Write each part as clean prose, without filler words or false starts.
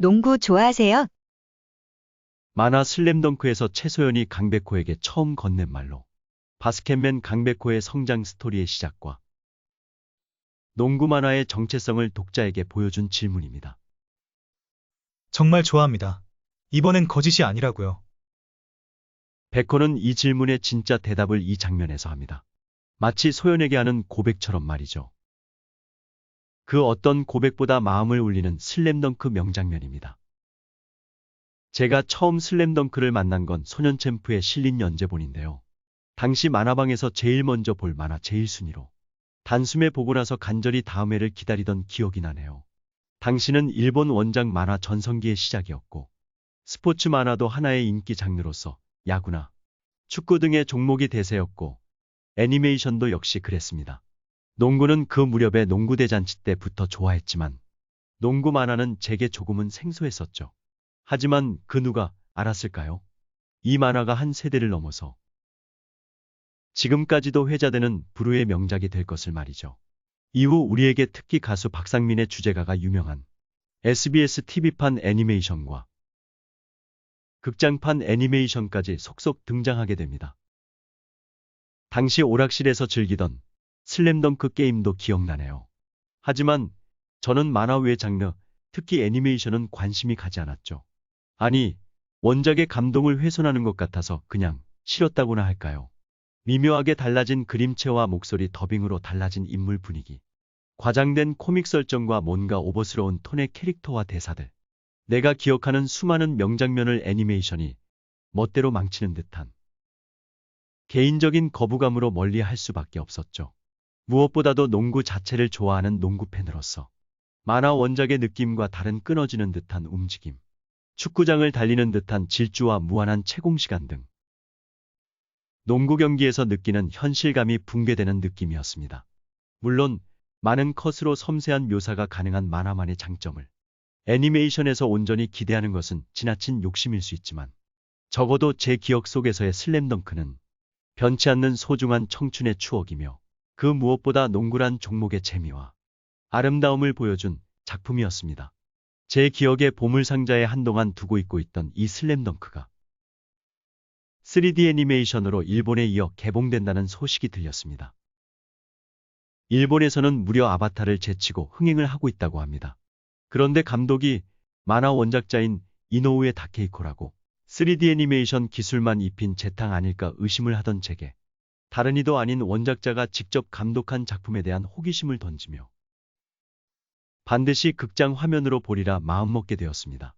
농구 좋아하세요? 만화 슬램덩크에서 최소연이 강백호에게 처음 건넨 말로 바스켓맨 강백호의 성장 스토리의 시작과 농구 만화의 정체성을 독자에게 보여준 질문입니다. 정말 좋아합니다. 이번엔 거짓이 아니라고요. 백호는 이 질문의 진짜 대답을 이 장면에서 합니다. 마치 소연에게 하는 고백처럼 말이죠. 그 어떤 고백보다 마음을 울리는 슬램덩크 명장면입니다. 제가 처음 슬램덩크를 만난 건 소년챔프에 실린 연재본인데요. 당시 만화방에서 제일 먼저 볼 만화 제1순위로 단숨에 보고 나서 간절히 다음 회를 기다리던 기억이 나네요. 당시는 일본 원작 만화 전성기의 시작이었고 스포츠 만화도 하나의 인기 장르로서 야구나 축구 등의 종목이 대세였고 애니메이션도 역시 그랬습니다. 농구는 그 무렵의 농구대잔치 때부터 좋아했지만 농구 만화는 제게 조금은 생소했었죠. 하지만 그 누가 알았을까요? 이 만화가 한 세대를 넘어서 지금까지도 회자되는 불후의 명작이 될 것을 말이죠. 이후 우리에게 특히 가수 박상민의 주제가가 유명한 SBS TV판 애니메이션과 극장판 애니메이션까지 속속 등장하게 됩니다. 당시 오락실에서 즐기던 슬램덩크 게임도 기억나네요. 하지만 저는 만화 외 장르, 특히 애니메이션은 관심이 가지 않았죠. 아니, 원작의 감동을 훼손하는 것 같아서 그냥 싫었다고나 할까요? 미묘하게 달라진 그림체와 목소리 더빙으로 달라진 인물 분위기, 과장된 코믹 설정과 뭔가 오버스러운 톤의 캐릭터와 대사들. 내가 기억하는 수많은 명장면을 애니메이션이 멋대로 망치는 듯한 개인적인 거부감으로 멀리할 수밖에 없었죠. 무엇보다도 농구 자체를 좋아하는 농구 팬으로서 만화 원작의 느낌과 다른 끊어지는 듯한 움직임, 축구장을 달리는 듯한 질주와 무한한 채공시간 등 농구 경기에서 느끼는 현실감이 붕괴되는 느낌이었습니다. 물론 많은 컷으로 섬세한 묘사가 가능한 만화만의 장점을 애니메이션에서 온전히 기대하는 것은 지나친 욕심일 수 있지만 적어도 제 기억 속에서의 슬램덩크는 변치 않는 소중한 청춘의 추억이며 그 무엇보다 농구란 종목의 재미와 아름다움을 보여준 작품이었습니다. 제 기억의 보물상자에 한동안 두고 있고 있던 이 슬램덩크가 3D 애니메이션으로 일본에 이어 개봉된다는 소식이 들렸습니다. 일본에서는 무려 아바타를 제치고 흥행을 하고 있다고 합니다. 그런데 감독이 만화 원작자인 이노우에 다케이코라고 3D 애니메이션 기술만 입힌 재탕 아닐까 의심을 하던 제게 다른 이도 아닌 원작자가 직접 감독한 작품에 대한 호기심을 던지며 반드시 극장 화면으로 보리라 마음먹게 되었습니다.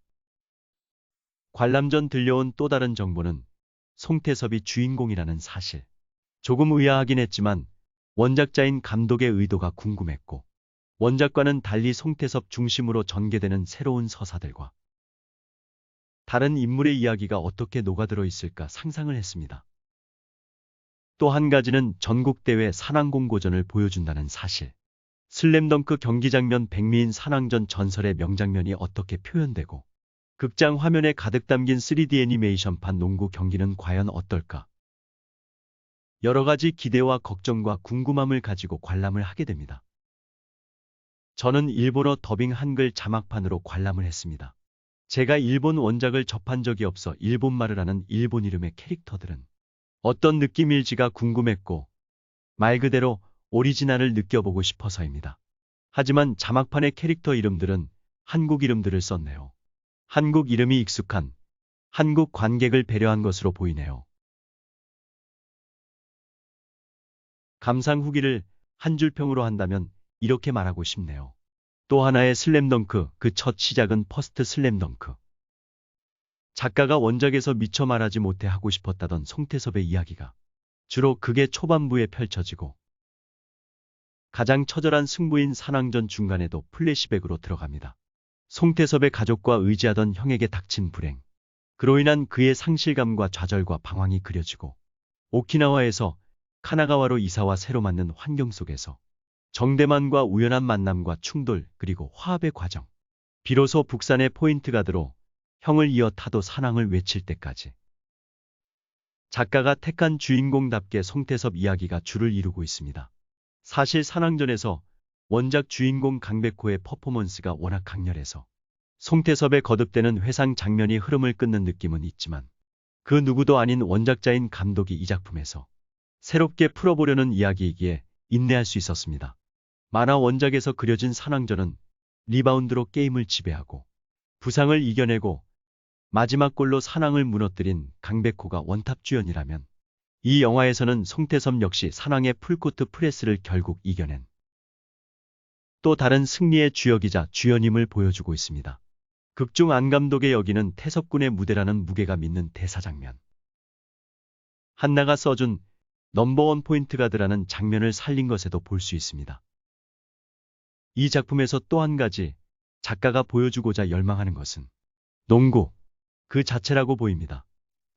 관람 전 들려온 또 다른 정보는 송태섭이 주인공이라는 사실. 조금 의아하긴 했지만 원작자인 감독의 의도가 궁금했고 원작과는 달리 송태섭 중심으로 전개되는 새로운 서사들과 다른 인물의 이야기가 어떻게 녹아들어 있을까 상상을 했습니다. 또 한 가지는 전국대회 산왕공고전을 보여준다는 사실. 슬램덩크 경기 장면 백미인 산왕전 전설의 명장면이 어떻게 표현되고 극장 화면에 가득 담긴 3D 애니메이션판 농구 경기는 과연 어떨까? 여러 가지 기대와 걱정과 궁금함을 가지고 관람을 하게 됩니다. 저는 일본어 더빙 한글 자막판으로 관람을 했습니다. 제가 일본 원작을 접한 적이 없어 일본말을 하는 일본 이름의 캐릭터들은 어떤 느낌일지가 궁금했고 말 그대로 오리지널을 느껴보고 싶어서입니다. 하지만 자막판의 캐릭터 이름들은 한국 이름들을 썼네요. 한국 이름이 익숙한 한국 관객을 배려한 것으로 보이네요. 감상 후기를 한 줄 평으로 한다면 이렇게 말하고 싶네요. 또 하나의 슬램덩크, 그 첫 시작은 퍼스트 슬램덩크. 작가가 원작에서 미처 말하지 못해 하고 싶었다던 송태섭의 이야기가 주로 극의 초반부에 펼쳐지고 가장 처절한 승부인 산왕전 중간에도 플래시백으로 들어갑니다. 송태섭의 가족과 의지하던 형에게 닥친 불행. 그로 인한 그의 상실감과 좌절과 방황이 그려지고 오키나와에서 카나가와로 이사와 새로 맞는 환경 속에서 정대만과 우연한 만남과 충돌 그리고 화합의 과정. 비로소 북산의 포인트 가드로 형을 이어 타도 산왕을 외칠 때까지. 작가가 택한 주인공답게 송태섭 이야기가 줄을 이루고 있습니다. 사실 산왕전에서 원작 주인공 강백호의 퍼포먼스가 워낙 강렬해서 송태섭의 거듭되는 회상 장면이 흐름을 끊는 느낌은 있지만 그 누구도 아닌 원작자인 감독이 이 작품에서 새롭게 풀어보려는 이야기이기에 인내할 수 있었습니다. 만화 원작에서 그려진 산왕전은 리바운드로 게임을 지배하고 부상을 이겨내고 마지막 골로 산왕을 무너뜨린 강백호가 원탑 주연이라면 이 영화에서는 송태섭 역시 산왕의 풀코트 프레스를 결국 이겨낸 또 다른 승리의 주역이자 주연임을 보여주고 있습니다. 극중 안 감독의 여기는 태섭군의 무대라는 무게가 믿는 대사 장면. 한나가 써준 넘버원 포인트 가드라는 장면을 살린 것에도 볼 수 있습니다. 이 작품에서 또 한 가지 작가가 보여주고자 열망하는 것은 농구 그 자체라고 보입니다.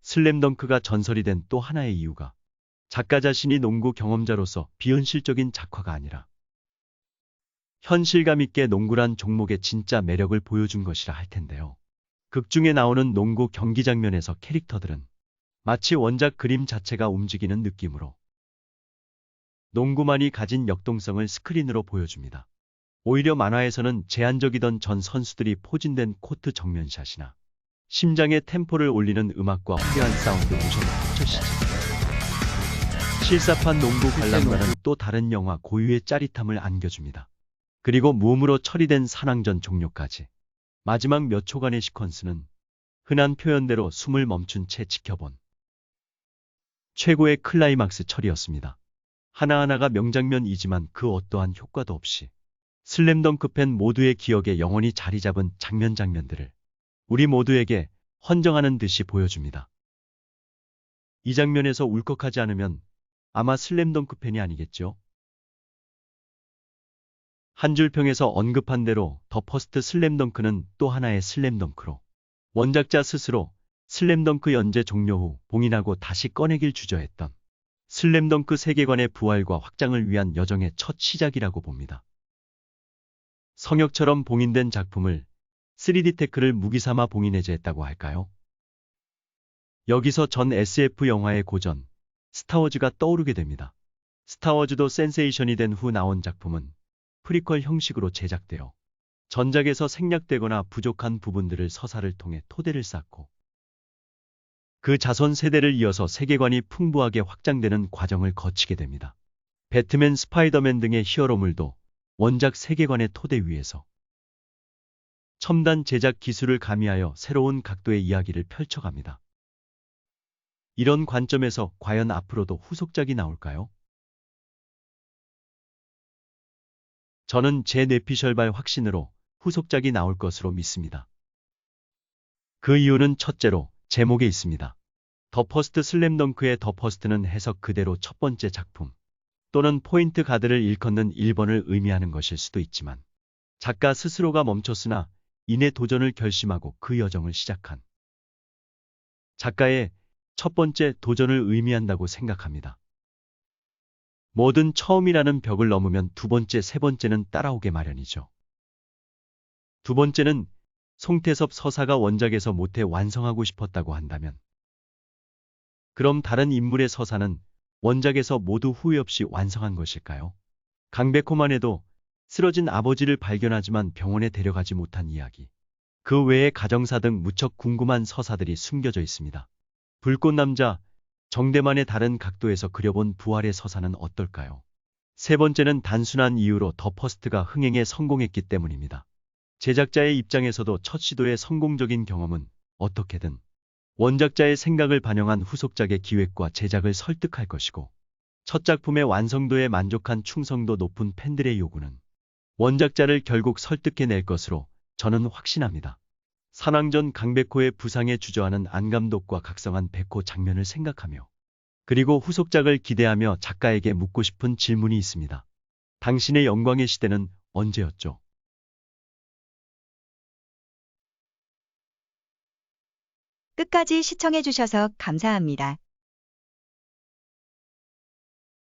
슬램덩크가 전설이 된 또 하나의 이유가 작가 자신이 농구 경험자로서 비현실적인 작화가 아니라 현실감 있게 농구란 종목의 진짜 매력을 보여준 것이라 할 텐데요. 극 중에 나오는 농구 경기 장면에서 캐릭터들은 마치 원작 그림 자체가 움직이는 느낌으로 농구만이 가진 역동성을 스크린으로 보여줍니다. 오히려 만화에서는 제한적이던 전 선수들이 포진된 코트 정면샷이나 심장의 템포를 올리는 음악과 화려한 사운드 모션을 합쳐시죠. 실사판 농구 관람과는 또 다른 영화 고유의 짜릿함을 안겨줍니다. 그리고 무음으로 처리된 산왕전 종료까지 마지막 몇 초간의 시퀀스는 흔한 표현대로 숨을 멈춘 채 지켜본 최고의 클라이막스 처리였습니다. 하나하나가 명장면이지만 그 어떠한 효과도 없이 슬램덩크 팬 모두의 기억에 영원히 자리 잡은 장면들을 우리 모두에게 헌정하는 듯이 보여줍니다. 이 장면에서 울컥하지 않으면 아마 슬램덩크 팬이 아니겠죠? 한 줄 평에서 언급한 대로 더 퍼스트 슬램덩크는 또 하나의 슬램덩크로 원작자 스스로 슬램덩크 연재 종료 후 봉인하고 다시 꺼내길 주저했던 슬램덩크 세계관의 부활과 확장을 위한 여정의 첫 시작이라고 봅니다. 성역처럼 봉인된 작품을 3D 테크를 무기삼아 봉인해제했다고 할까요? 여기서 전 SF 영화의 고전, 스타워즈가 떠오르게 됩니다. 스타워즈도 센세이션이 된 후 나온 작품은 프리퀄 형식으로 제작되어 전작에서 생략되거나 부족한 부분들을 서사를 통해 토대를 쌓고 그 자손 세대를 이어서 세계관이 풍부하게 확장되는 과정을 거치게 됩니다. 배트맨, 스파이더맨 등의 히어로물도 원작 세계관의 토대 위에서 첨단 제작 기술을 가미하여 새로운 각도의 이야기를 펼쳐갑니다. 이런 관점에서 과연 앞으로도 후속작이 나올까요? 저는 제 뇌피셜발 확신으로 후속작이 나올 것으로 믿습니다. 그 이유는 첫째로 제목에 있습니다. 더 퍼스트 슬램덩크의 더 퍼스트는 해석 그대로 첫 번째 작품 또는 포인트 가드를 일컫는 1번을 의미하는 것일 수도 있지만 작가 스스로가 멈췄으나 이내 도전을 결심하고 그 여정을 시작한 작가의 첫 번째 도전을 의미한다고 생각합니다. 뭐든 처음이라는 벽을 넘으면 두 번째, 세 번째는 따라오게 마련이죠. 두 번째는 송태섭 서사가 원작에서 못해 완성하고 싶었다고 한다면 그럼 다른 인물의 서사는 원작에서 모두 후회 없이 완성한 것일까요? 강백호만 해도 쓰러진 아버지를 발견하지만 병원에 데려가지 못한 이야기. 그 외에 가정사 등 무척 궁금한 서사들이 숨겨져 있습니다. 불꽃남자, 정대만의 다른 각도에서 그려본 부활의 서사는 어떨까요? 세 번째는 단순한 이유로 더 퍼스트가 흥행에 성공했기 때문입니다. 제작자의 입장에서도 첫 시도의 성공적인 경험은 어떻게든 원작자의 생각을 반영한 후속작의 기획과 제작을 설득할 것이고 첫 작품의 완성도에 만족한 충성도 높은 팬들의 요구는 원작자를 결국 설득해낼 것으로 저는 확신합니다. 산왕전 강백호의 부상에 주저하는 안 감독과 각성한 백호 장면을 생각하며 그리고 후속작을 기대하며 작가에게 묻고 싶은 질문이 있습니다. 당신의 영광의 시대는 언제였죠? 끝까지 시청해주셔서 감사합니다.